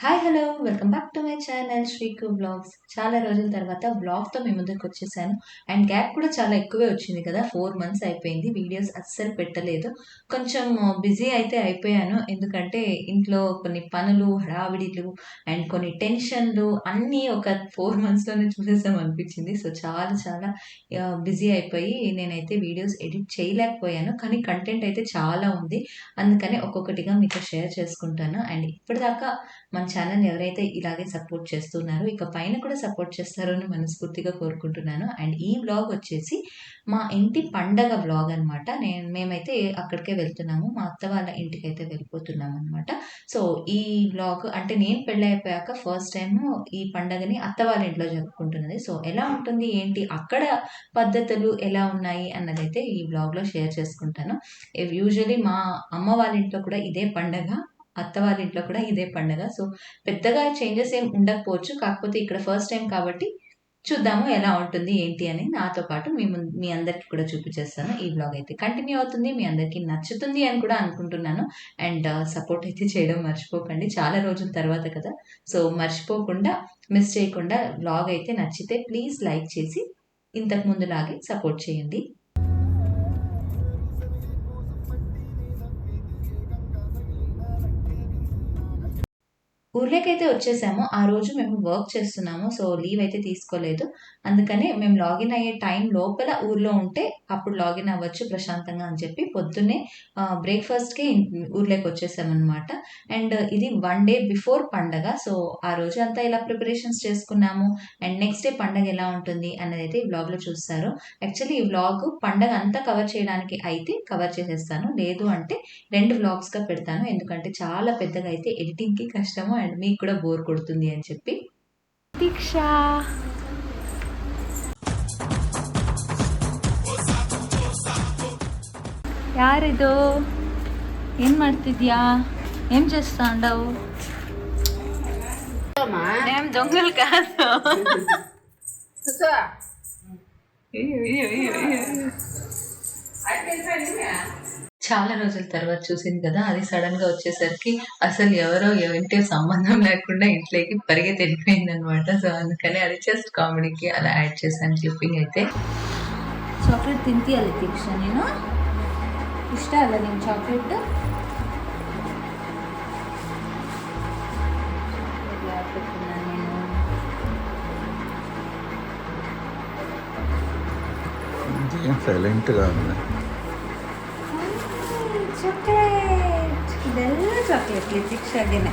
Hi hello welcome back to my channel Sreeku vlogs. చాలా రోజుల తర్వాత బ్లాగ్తో మీ ముందుకు వచ్చేసాను. అండ్ గ్యాప్ కూడా చాలా ఎక్కువే వచ్చింది కదా, 4 months అయిపోయింది. వీడియోస్ అస్సలు పెట్టలేదు. కొంచెం బిజీ అయితే అయిపోయాను, ఎందుకంటే ఇంట్లో కొన్ని పనులు, హడావిడిలు అండ్ కొన్ని టెన్షన్లు అన్నీ ఒక 4 monthsలోనే చూసేసాం అనిపించింది. సో చాలా చాలా బిజీ అయిపోయి నేనైతే వీడియోస్ ఎడిట్ చేయలేకపోయాను. కానీ కంటెంట్ అయితే చాలా ఉంది, అందుకని ఒక్కొక్కటిగా మీతో షేర్ చేసుకుంటాను. అండ్ ఇప్పటిదాకా మన ఛానల్ ఎవరైతే ఇలాగే సపోర్ట్ చేస్తున్నారో ఇక పైన కూడా సపోర్ట్ చేస్తారో అని మనస్ఫూర్తిగా కోరుకుంటున్నాను. అండ్ ఈ వ్లాగ్ వచ్చేసి మా ఇంటి పండగ వ్లాగ్ అనమాట. మేమైతే అక్కడికే వెళ్తున్నాము, మా అత్త వాళ్ళ ఇంటికి అయితే వెళ్ళిపోతున్నాం అనమాట. సో ఈ వ్లాగ్ అంటే నేను పెళ్ళి అయిపోయాక ఫస్ట్ టైం ఈ పండగని అత్త వాళ్ళ ఇంట్లో జరుపుకుంటున్నది. సో ఎలా ఉంటుంది ఏంటి, అక్కడ పద్ధతులు ఎలా ఉన్నాయి అన్నదైతే ఈ వ్లాగ్లో షేర్ చేసుకుంటాను. యూజువలీ మా అమ్మ వాళ్ళ ఇంట్లో కూడా ఇదే పండగ, అత్త వాళ్ళ ఇంట్లో కూడా ఇదే పండగ. సో పెద్దగా చేంజెస్ ఏం ఉండకపోవచ్చు, కాకపోతే ఇక్కడ ఫస్ట్ టైం కాబట్టి చూద్దాము ఎలా ఉంటుంది ఏంటి అని. నాతో పాటు మీ అందరికి కూడా చూపించేస్తాను. ఈ బ్లాగ్ అయితే కంటిన్యూ అవుతుంది, మీ అందరికీ నచ్చుతుంది అని కూడా అనుకుంటున్నాను. అండ్ సపోర్ట్ అయితే చేయడం మర్చిపోకండి, చాలా రోజుల తర్వాత కదా. సో మర్చిపోకుండా, మిస్ చేయకుండా బ్లాగ్ అయితే నచ్చితే ప్లీజ్ లైక్ చేసి ఇంతకు ముందులాగే సపోర్ట్ చేయండి. ఊర్లోకైతే వచ్చేసాము. ఆ రోజు మేము వర్క్ చేస్తున్నాము. సో లీవ్ అయితే తీసుకోలేదు. అందుకనే మేము లాగిన్ అయ్యే టైం లోపల ఊర్లో ఉంటే అప్పుడు లాగిన్ అవ్వచ్చు ప్రశాంతంగా అని చెప్పి పొద్దున్నే బ్రేక్‌ఫాస్ట్‌కే ఊర్లోకి వచ్చేసామనమాట. అండ్ ఇది 1 డే బిఫోర్ పండగ. సో ఆ రోజు అంతా ఇలా ప్రిపరేషన్స్ చేసుకున్నాము. అండ్ నెక్స్ట్ డే పండగ ఎలా ఉంటుంది అన్నదైతే ఈ వ్లాగ్‌లో చూస్తారు. యాక్చువల్లీ ఈ వ్లాగ్ పండగ అంతా కవర్ చేయడానికి అయితే కవర్ చేసేస్తాను. లేదు అంటే 2 వ్లాగ్స్‌గా పెడతాను. ఎందుకంటే చాలా పెద్దగా అయితే ఎడిటింగ్‌కి కష్టము అండ్ మీకు కూడా బోర్ కొడుతుంది అని చెప్పి. దీక్ష ಯಾರಿದು? ಏನು ಮಾಡ್ತಿದ್ಯಾ? ఏం చేస్తా ఉండవు? ఏం దొంగలు కాదు. చాలా రోజుల తర్వాత చూసింది కదా, అది సడన్ గా వచ్చేసరికి అసలు ఎవరో ఏంటో సంబంధం లేకుండా ఇంట్లోకి పరిగెత్తి వెళ్ళిపోయింది అనమాట. సో అందుకని అది జస్ట్ కామెడీకి అలా యాడ్ చేశాను క్లిప్పింగ్ అయితే. చాక్లెట్ తింటియాలి దీక్ష, నేను ఇష్ట అಲ್ಲ నేను చాక్లెట్ సైలెంట్గా ఉంది. చాక్లెట్ ಇದೆಲ್ಲ ಚಾಕ್ಲೇಟ್ దీక్షాగేನೆ.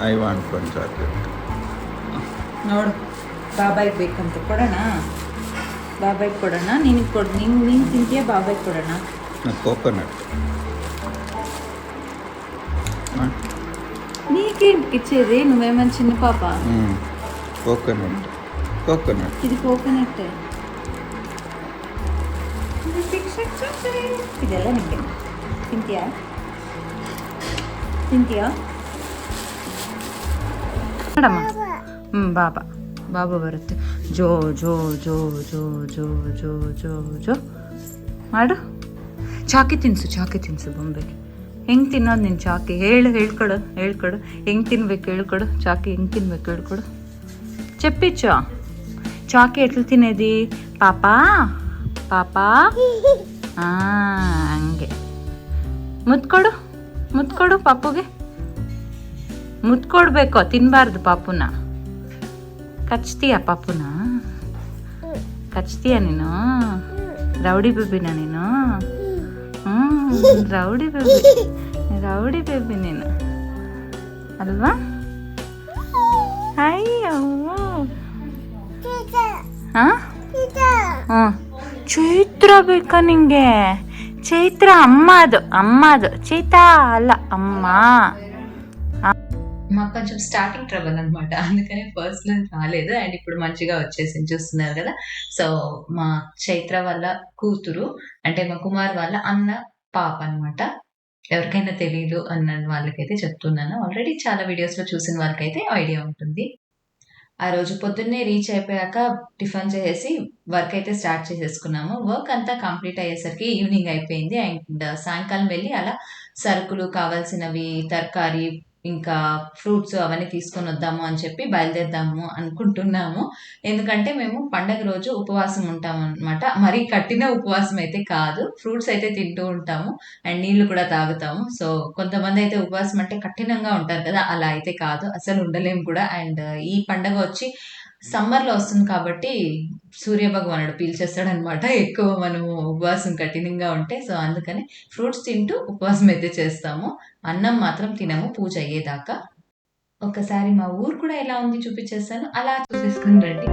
I want one chocolate. ನೋಡು, ಬಾಬಾಯ್ಗೆ ಬೇಕಂತ ಕೊಡೋಣ, బాబాయ్కి కొడనా? నేను కొడు, నేను తింటే బాబాయ్కి కొడనా? కోకోనట్ నీకేం ఇచ్చేది? నువ్వేమన్నా చిన్న పాప? కోకోనట్ కోకోనట్ ఇది కోకోనట్. ಇದೆಲ್ಲ ನಿಮಗೆ ತಿಂತೀಯಾ? ತಿಂತೀಯಾ ಮೇಡಮ್ಮ? ಬಾಬಾ ಬಾಬಾ ಬರುತ್ತೆ. ಜೋ ಜೋ ಜೋ ಜೋ ಜೋ ಜೋ ಜೋ ಜೋ ಮಾಡು. ಚಾಕಿ ತಿನ್ಸು ಬೊಂಬೆಗೆ. ಹೆಂಗೆ ತಿನ್ನೋದು ನೀನು ಚಾಕಿ? ಹೇಳ್ಕೊಡು ಹೆಂಗೆ ತಿನ್ಬೇಕು ಹೇಳ್ಕೊಡು. ಚಾಕಿ ಹೆಂಗೆ ತಿನ್ಬೇಕು ಹೇಳ್ಕೊಡು. చెప్పిచ్చో చాకీ ఎట్లా తినేది పాపా? పాపా ಹಂಗೆ ಮುತ್ಕೊಡು ಪಾಪುಗೆ. ಮುತ್ಕೊಡ್ಬೇಕು, ತಿನ್ನಬಾರ್ದು ಪಾಪುನ. ಕಚ್ತೀಯಾ ಪಾಪುನ? ಕಚ್ತೀಯಾ ನೀನು? ರೌಡಿ ಬೇಬಿನ ನೀನು? ರೌಡಿ ಬೇಬಿ ನೀನು ಅಲ್ವಾ? ಅಯ್ಯೋ ಚೈತ್ರ ಬೇಕಾ ನಿಂಗೆ? ಚೈತ್ರ ಅಮ್ಮದು ಚೈತಾ ಅಲ್ಲ ಅಮ್ಮ. మాకు కొంచెం స్టార్టింగ్ ట్రబుల్ అనమాట, అందుకని ఫస్ట్లో రాలేదు. అండ్ ఇప్పుడు మంచిగా వచ్చేసింది, చూస్తున్నారు కదా. సో మా చైత్ర వాళ్ళ కూతురు, అంటే మా కుమార్ వాళ్ళ అన్న పాప అనమాట. ఎవరికైనా తెలియదు అన్న వాళ్ళకైతే చెప్తున్నాను, ఆల్రెడీ చాలా వీడియోస్లో చూసిన వాళ్ళకైతే ఐడియా ఉంటుంది. ఆ రోజు పొద్దున్నే రీచ్ అయిపోయాక టిఫిన్ చేసేసి వర్క్ అయితే స్టార్ట్ చేసేసుకున్నాము. వర్క్ అంతా కంప్లీట్ అయ్యేసరికి ఈవినింగ్ అయిపోయింది. అండ్ సాయంకాలం వెళ్ళి అలా సరుకులు కావాల్సినవి, తరకారీ, ఇంకా ఫ్రూట్స్ అవన్నీ తీసుకొని వద్దాము అని చెప్పి బయలుదేరదాము అనుకుంటున్నాము. ఎందుకంటే మేము పండగ రోజు ఉపవాసం ఉంటాము అనమాట. మరీ కఠిన ఉపవాసం అయితే కాదు. ఫ్రూట్స్ అయితే తింటూ ఉంటాము అండ్ నీళ్లు కూడా తాగుతాము. సో కొంతమంది అయితే ఉపవాసం అంటే కఠినంగా ఉంటారు కదా, అలా అయితే కాదు, అసలు ఉండలేము కూడా. అండ్ ఈ పండగ వచ్చి సమ్మర్లో వస్తుంది కాబట్టి సూర్య భగవానుడు పీల్చేస్తాడనమాట ఎక్కువ మనము ఉపవాసం కఠినంగా ఉంటే. సో అందుకని ఫ్రూట్స్ తింటూ ఉపవాసం అయితే చేస్తాము. అన్నం మాత్రం తినము పూజ అయ్యేదాకా. ఒకసారి మా ఊరు కూడా ఎలా ఉంది చూపించేస్తాను, అలా చూసేసుకుని రండి.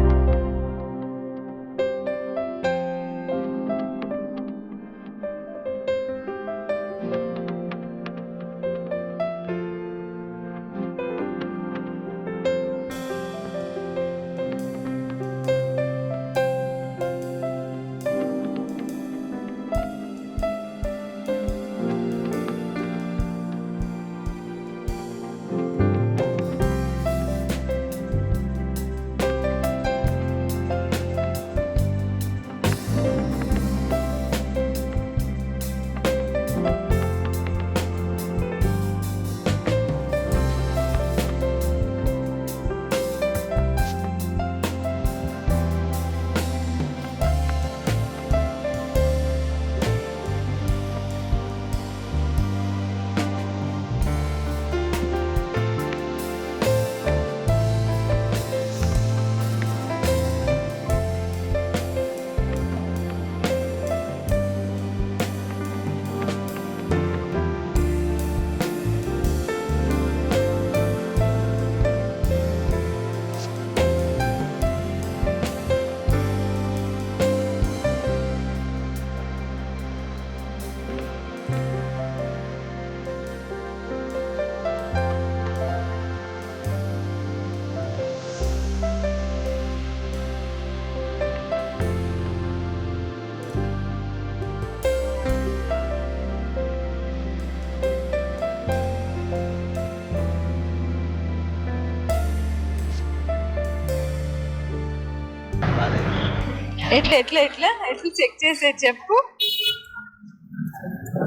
ఎట్లా ఎట్లా ఎట్లా ఎట్లా చెక్ చేసే చెప్పు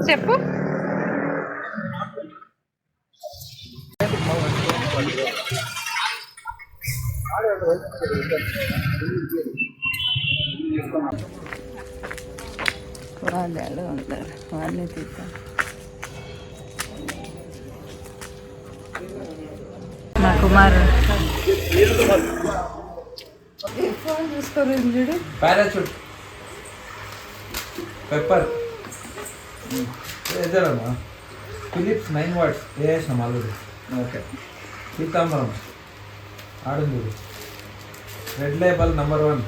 చెప్పు. వాళ్ళు ఉంటారు, వాళ్ళని తీద్దాం. మా కుమారు ఫోన్ చూసుకోరు చూడు. పారాచూట్ పెప్పర్ ఏదమ్మా ఫిలిప్స్ 9 వాట్స్ వేసినాం ఆల్రెడీ. ఓకే పీతాంబరం ఆడుంది. రెడ్ లేబల్ నంబర్ 1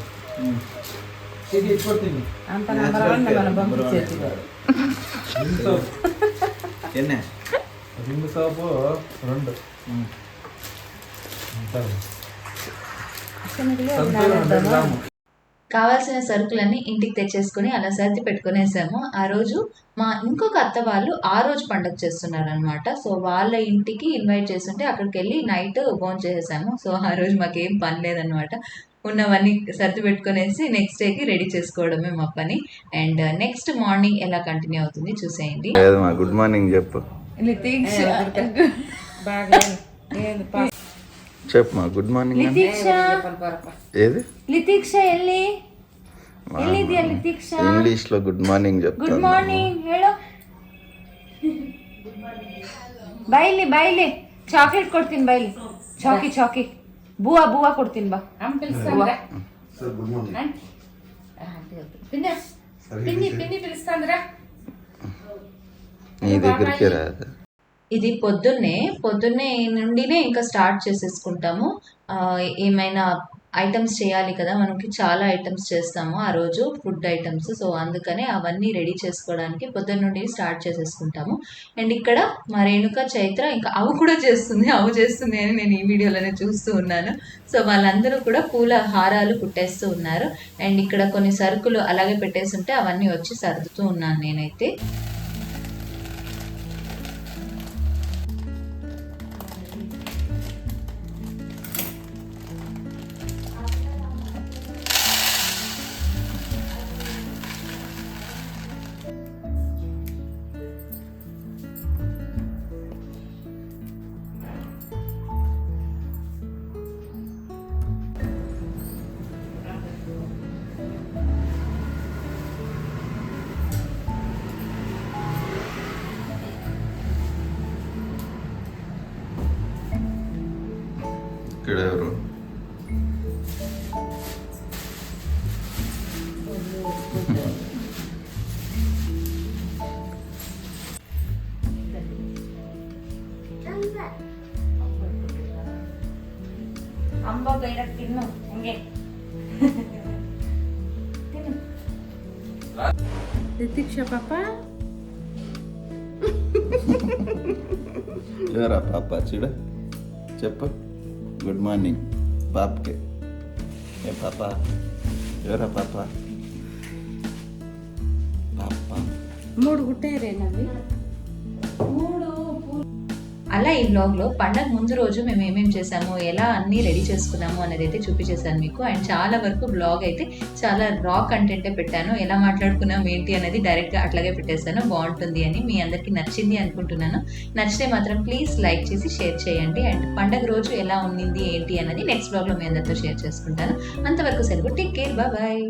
ఇది ఇప్పటింది అంత నంబర్ 1 మనం పంపించేది. రిమ్ సోప్ ఎన్నే రిమ్ సోపు 2 కావాల్సిన సరుకులన్నీ ఇంటికి తెచ్చేసుకుని అలా సర్ది పెట్టుకునేసాము. ఆ రోజు మా ఇంకొక అత్త వాళ్ళు ఆ రోజు పండుగ చేస్తున్నారు అనమాట. సో వాళ్ళ ఇంటికి ఇన్వైట్ చేస్తుంటే అక్కడికి వెళ్ళి నైట్ భోజనం చేసేసాము. సో ఆ రోజు మాకేం పని లేదనమాట. ఉన్నవన్నీ సర్ది పెట్టుకునేసి నెక్స్ట్ డేకి రెడీ చేసుకోవడమే మా పని. అండ్ నెక్స్ట్ మార్నింగ్ ఎలా కంటిన్యూ అవుతుంది చూసేయండి. గుడ్ మార్నింగ్ చెప్పు. చెప్పమా గుడ్ మార్నింగ్. ఏది ಲಿತಿಕ್ಷ ಎಲ್ಲಿ ಎಲ್ಲಿದೆಯಾ ಲಿತಿಕ್ಷ? ಇಂಗ್ಲಿಷ್ లో గుడ్ మార్నింగ్ చెప్తా. ಗುಡ್ ಮಾರ್ನಿಂಗ್ ಹೇಳು. ಬೈಲಿ ಬೈಲಿ ಚಾಕ್ಲೇಟ್ ಕೊಡ್ತೀನಿ, ಬೈಲಿ ಚಾಕಿ ಚಾಕಿ. ಬೂವಾ ಬೂವಾ ಕೊಡ್ತೀನಿ ಬಾ. Sir good morning. పిన్ని పిలుస్తాందిరా. నీ దగ్గరికి రాదు. ఇది పొద్దున్నే నుండినే ఇంకా స్టార్ట్ చేసేసుకుంటాము. ఏమైనా ఐటమ్స్ చేయాలి కదా, మనకి చాలా ఐటమ్స్ చేస్తాము ఆ రోజు, ఫుడ్ ఐటమ్స్. సో అందుకనే అవన్నీ రెడీ చేసుకోవడానికి పొద్దున్న నుండి స్టార్ట్ చేసేసుకుంటాము. అండ్ ఇక్కడ మా రేణుక చైత్ర ఇంకా అవు కూడా చేస్తుంది అని నేను ఈ వీడియోలోనే చూస్తూ ఉన్నాను. సో వాళ్ళందరూ కూడా పూల హారాలు కుట్టేస్తూ ఉన్నారు. అండ్ ఇక్కడ కొన్ని సరుకులు అలాగే పెట్టేసి ఉంటే అవన్నీ వచ్చి సర్దుతూ ఉన్నాను నేనైతే. ఎవరు అమ్మ బయట తిన్ను ఇంకే రితిక్ష పాప ఎవరా పాప చూడ చెప్పు గుడ్ మార్నింగ్ పాపకి ఏ పాప ఎవరా పాప పాప 3 గుట్టేరేనవి. అలా ఈ వ్లాగ్లో పండగ ముందు రోజు మేము ఏమేమి చేసాము, ఎలా అన్నీ రెడీ చేసుకున్నాము అనేది అయితే చూపించేసాను మీకు. అండ్ చాలా వరకు బ్లాగ్ అయితే చాలా రా కంటెంటే పెట్టాను. ఎలా మాట్లాడుకున్నాం ఏంటి అనేది డైరెక్ట్గా అట్లాగే పెట్టేశాను. బాగుంటుంది అని, మీ అందరికీ నచ్చింది అనుకుంటున్నాను. నచ్చితే మాత్రం ప్లీజ్ లైక్ చేసి షేర్ చేయండి. అండ్ పండగ రోజు ఎలా ఉన్నింది ఏంటి అనేది నెక్స్ట్ బ్లాగ్లో మీ అందరితో షేర్ చేసుకుంటాను. అంతవరకు సెలవు. Take care, bye.